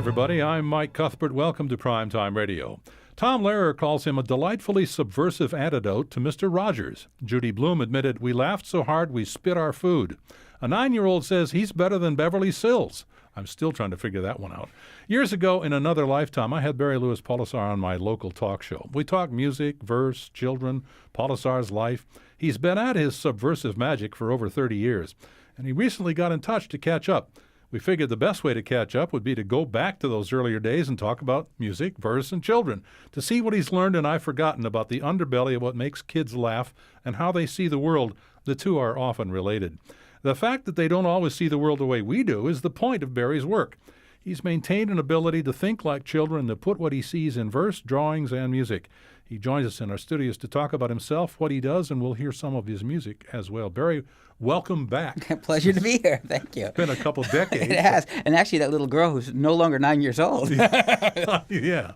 everybody. I'm Mike Cuthbert. Welcome to Primetime Radio. Tom Lehrer calls him a delightfully subversive antidote to Mr. Rogers. Judy Blume admitted, "We laughed so hard we spit our food." A 9-year-old says he's better than Beverly Sills. I'm still trying to figure that one out. Years ago, in another lifetime, I had Barry Louis Polisar on my local talk show. We talked music, verse, children, Polisar's life. He's been at his subversive magic for over 30 years, and he recently got in touch to catch up. We figured the best way to catch up would be to go back to those earlier days and talk about music, verse, and children, to see what he's learned and I've forgotten about the underbelly of what makes kids laugh and how they see the world. The two are often related. The fact that they don't always see the world the way we do is the point of Barry's work. He's maintained an ability to think like children, to put what he sees in verse, drawings, and music. He joins us in our studios to talk about himself, what he does, and we'll hear some of his music as well. Barry, welcome back. Pleasure to be here. Thank you. It's been a couple decades. It has. And actually, that little girl who's no longer 9 years old. Yeah.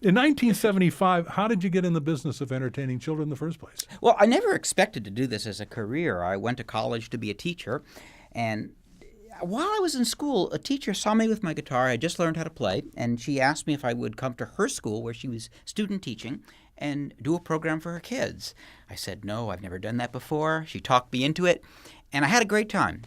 In 1975, how did you get in the business of entertaining children in the first place? Well, I never expected to do this as a career. I went to college to be a teacher, and while I was in school, a teacher saw me with my guitar. I just learned how to play, and she asked me if I would come to her school where she was student teaching and do a program for her kids. I said, no, I've never done that before. She talked me into it, and I had a great time.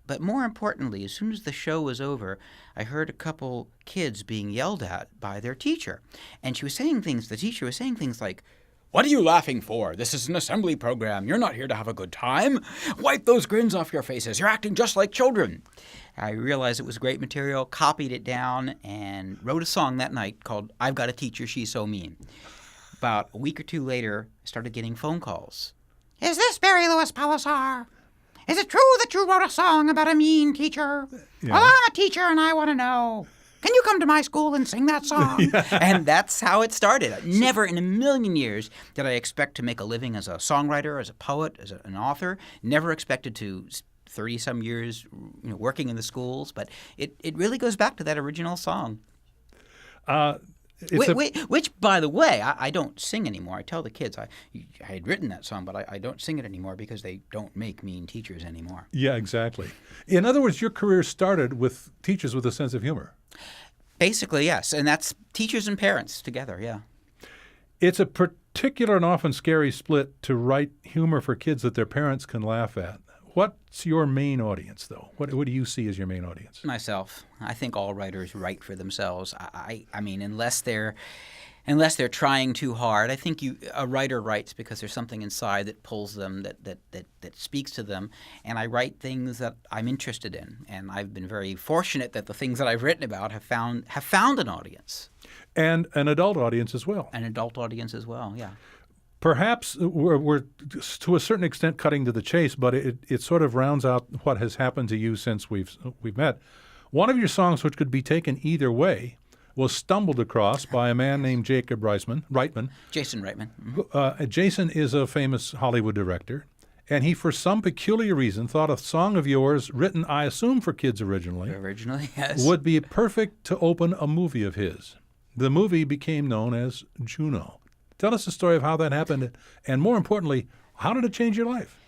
But more importantly, as soon as the show was over, I heard a couple kids being yelled at by their teacher. And she was saying things, the teacher was saying things like, "What are you laughing for? This is an assembly program. You're not here to have a good time. Wipe those grins off your faces. You're acting just like children." I realized it was great material, copied it down, and wrote a song that night called "I've Got a Teacher, She's So Mean." About a week or two later, I started getting phone calls. "Is this Barry Louis Polisar? Is it true that you wrote a song about a mean teacher? Yeah. Well, I'm a teacher and I want to know. Can you come to my school and sing that song?" Yeah. And that's how it started. Never in a million years did I expect to make a living as a songwriter, as a poet, as an author. Never expected to 30-some years working in the schools. But it really goes back to that original song. Which, by the way, I don't sing anymore. I tell the kids I had written that song, but I don't sing it anymore because they don't make mean teachers anymore. Yeah, exactly. In other words, your career started with teachers with a sense of humor. Basically, yes. And that's teachers and parents together, yeah. It's a particular and often scary split to write humor for kids that their parents can laugh at. What's your main audience, though? What do you see as your main audience? Myself. I think all writers write for themselves. I mean, unless they're trying too hard. I think a writer writes because there's something inside that pulls them, that speaks to them. And I write things that I'm interested in. And I've been very fortunate that the things that I've written about have found an audience. And an adult audience as well. An adult audience as well, yeah. Perhaps we're to a certain extent cutting to the chase, but it sort of rounds out what has happened to you since we've met. One of your songs, which could be taken either way, was stumbled across by a man named Jacob Reitman. Jason Reitman. Jason is a famous Hollywood director, and he, for some peculiar reason, thought a song of yours, written, I assume, for kids originally, yes, would be perfect to open a movie of his. The movie became known as JUNO. Tell us the story of how that happened, and more importantly, how did it change your life?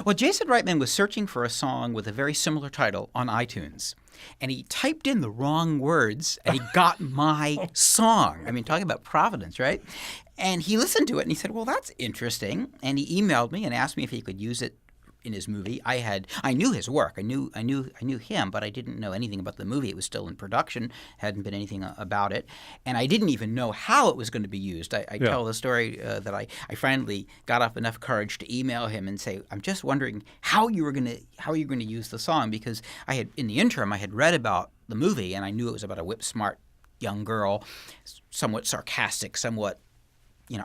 Well, Jason Reitman was searching for a song with a very similar title on iTunes, and he typed in the wrong words, and he got my song. I mean, talking about providence, right? And he listened to it, and he said, well, that's interesting. And he emailed me and asked me if he could use it in his movie. I knew his work. I knew him, but I didn't know anything about the movie. It was still in production. Hadn't been anything about it, and I didn't even know how it was going to be used. I tell the story that I finally got up enough courage to email him and say, I'm just wondering how you were going to use the song, because in the interim I had read about the movie and I knew it was about a whip-smart young girl, somewhat sarcastic, somewhat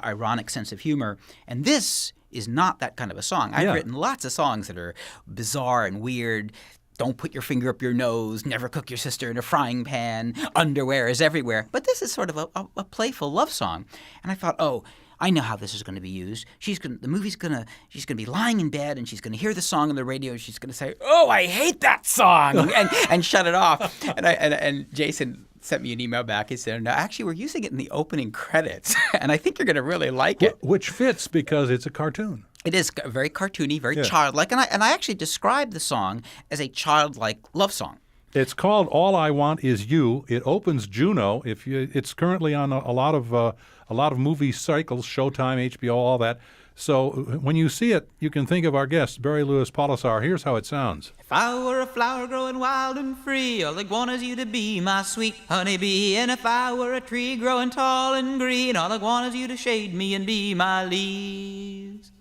ironic sense of humor, and this is not that kind of a song. I've written lots of songs that are bizarre and weird. Don't put your finger up your nose, never cook your sister in a frying pan, underwear is everywhere. But this is sort of a playful love song. And I thought, oh, I know how this is going to be used. She's going to be lying in bed and she's going to hear the song on the radio. She's going to say, "Oh, I hate that song," and shut it off. And Jason sent me an email back. He said, "No, actually, we're using it in the opening credits, and I think you're going to really like it." Which fits because it's a cartoon. It is very cartoony, very childlike, and I actually described the song as a childlike love song. It's called "All I Want Is You." It opens JUNO. It's currently on a lot of movie cycles, Showtime, HBO, all that. So when you see it, you can think of our guest, Barry Louis Polisar. Here's how it sounds. If I were a flower growing wild and free, all I'd want is you to be my sweet honeybee. And if I were a tree growing tall and green, all I'd want is you to shade me and be my leaves.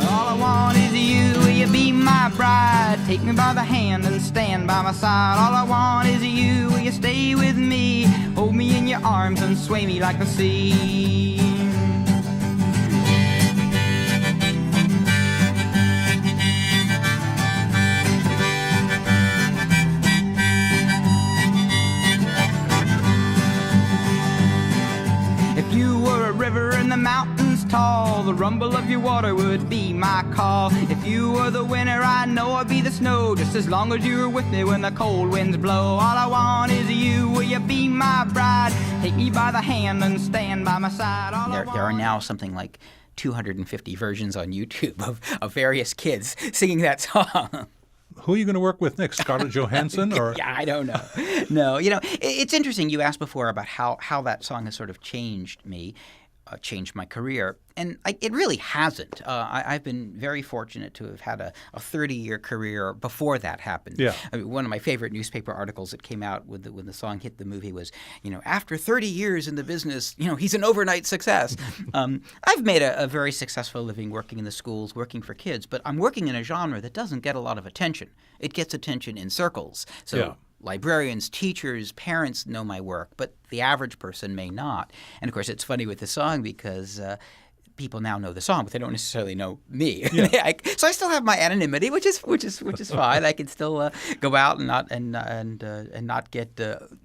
All I want is you, will you be my bride? Take me by the hand and stand by my side. All I want is you, will you stay with me? Hold me in your arms and sway me like the sea. If you were a river in the mountains tall, the rumble of your water would be my call. If you were the winter, I know I'd be the snow, just as long as you were with me when the cold winds blow. All I want is you, will you be my bride? Take me by the hand and stand by my side. There are now something like 250 versions on YouTube of various kids singing that song. Who are you going to work with next, Scarlett Johansson? Or Yeah, I don't know. No, it's interesting. You asked before about how that song has sort of changed me, changed my career. And it really hasn't. I've been very fortunate to have had a 30-year career before that happened. Yeah. I mean, one of my favorite newspaper articles that came out when the song hit the movie was, after 30 years in the business, he's an overnight success. I've made a very successful living working in the schools, working for kids, but I'm working in a genre that doesn't get a lot of attention. It gets attention in circles. So Yeah. Librarians, teachers, parents know my work, but the average person may not. And, of course, it's funny with the song because people now know the song, but they don't necessarily know me. Yeah. So I still have my anonymity, which is fine. I can still go out and not get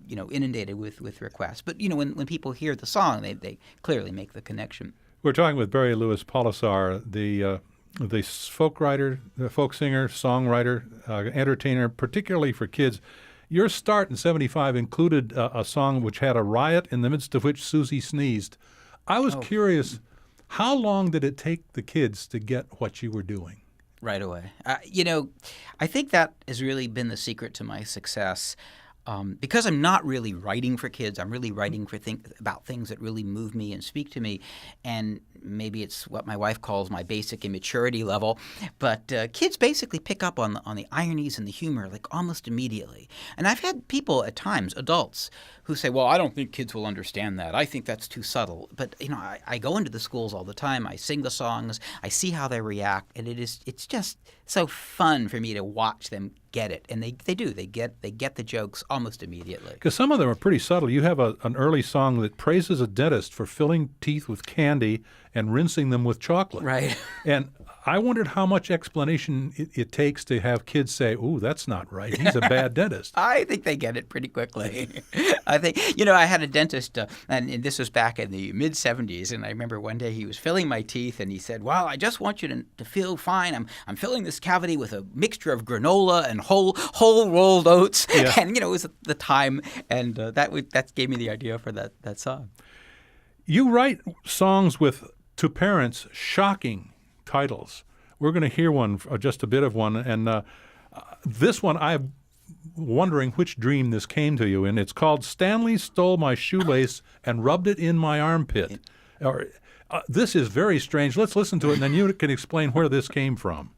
inundated with requests. But when people hear the song, they clearly make the connection. We're talking with Barry Louis Polisar, the folk writer, the folk singer, songwriter, entertainer, particularly for kids. Your start in '75 included a song which had a riot in the midst of which Susie sneezed. I was curious, how long did it take the kids to get what you were doing? Right away. I think that has really been the secret to my success. Because I'm not really writing for kids, I'm really writing about things that really move me and speak to me. And maybe it's what my wife calls my basic immaturity level. But kids basically pick up on the ironies and the humor like almost immediately. And I've had people at times, adults, who say, well, I don't think kids will understand that. I think that's too subtle. But, I go into the schools all the time. I sing the songs. I see how they react. And it's just so fun for me to watch them get it. And they do. They get the jokes almost immediately. Because some of them are pretty subtle. You have an early song that praises a dentist for filling teeth with candy and rinsing them with chocolate. Right. And I wondered how much explanation it takes to have kids say, ooh, that's not right. He's a bad dentist. I think they get it pretty quickly. I think, I had a dentist, and this was back in the mid-'70s, and I remember one day he was filling my teeth, and he said, well, I just want you to feel fine. I'm filling this cavity with a mixture of granola and whole rolled oats. Yeah. And, it was the time, and that gave me the idea for that song. You write songs with, to parents, shocking titles. We're going to hear one, just a bit of one, and this one I'm wondering which dream this came to you in. It's called "Stanley Stole My Shoelace and Rubbed It in My Armpit." This is very strange. Let's listen to it, and then you can explain where this came from.